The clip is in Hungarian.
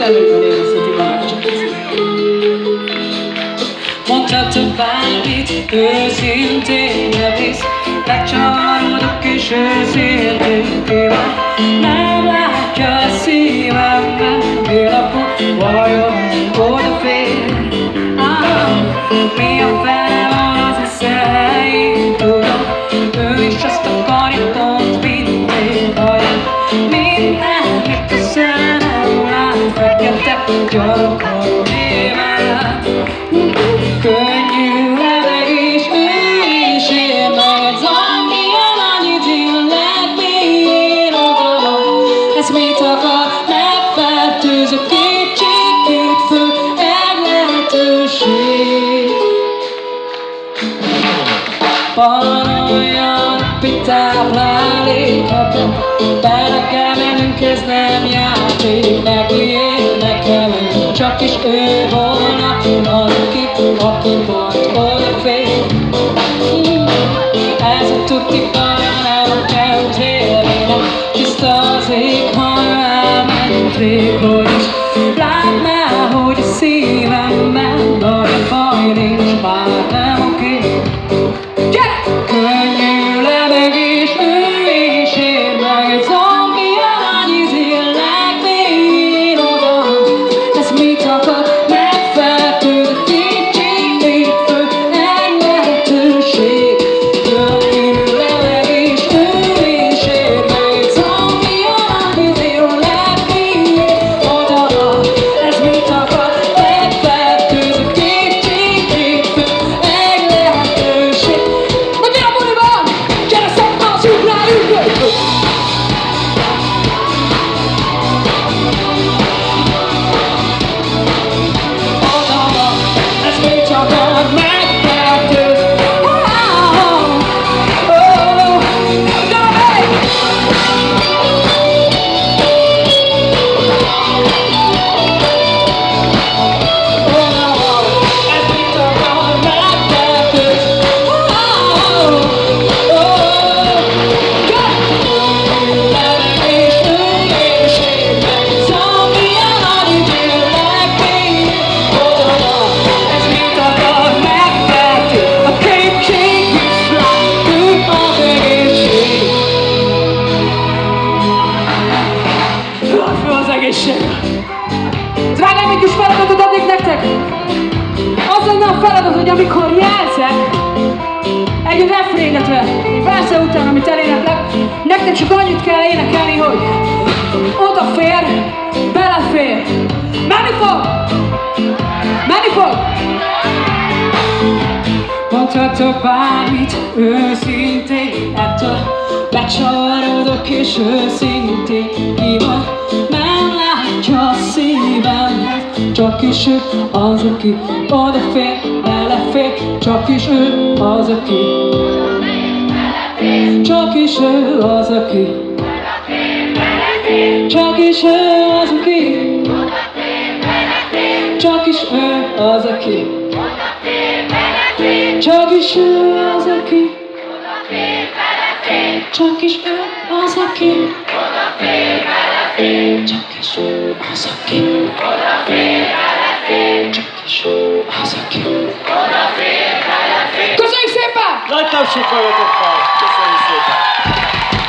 szemükben érezheti már csak ezt. Mondhatok bármit, őszintén nem hisz, megcsalódok és őszintén kíván. Nem látja a szívemben, pillanat, vajon odafér. Mi a fele van az eszeim, tudom, ő is azt akarja pont, mint én vajon. Minden, mit a szemem lát, fekete gyarapodó néven. Könnyű levegés, ő is ér meg egy zombien, annyit illet, mi én odaadom. Ez mit akar, megfertőz a kétségét föl, egy lehetőség. Paranoia napi táplálékhatom, bele kell mennünk, ez nem játék. Neki én, nekem ő, csak is ő volna az, aki pont odafér. Ez a tuti baja nem kell térni, tiszta az ég, ha elment rég, hogy is lát már, hogy a szívemben nagy baj nincs, már nem oké. Könnyű levegés, ő is ér meg egy zombien, annyit illet, még odaadom. Ez mit akar, megfertőz a kétségét föl, egy lehetőség. Könnyű levegés, ő is ér meg egy zombien, annyit illet, még odaadom. Ez mit akar, megfertőz a kétségét föl, egy lehetőség. Drágáim, egy kis feladatot adnék nektek! Az lenne a feladat, hogy amikor jelzek egy refrén, illetve egy verse után, amit eléneklek, nektek csak annyit kell énekelni, hogy odafér, belefér. Menni fog! Menni fog! Mondhatok bármit, őszintén, ettől becsavarodok és őszintén hívom. Nem látja a szívemhez, csak is ő az, aki odafér, belefér, csak is ő az, aki csak is ő az, aki csak is ő az, aki csak is ő az, aki csak is ő az, aki csak is ő az, aki csak is ő az, aki csak is ő az, aki Köszönjük szépen! Nagy tapsot magatoknak! Köszönjük szépen!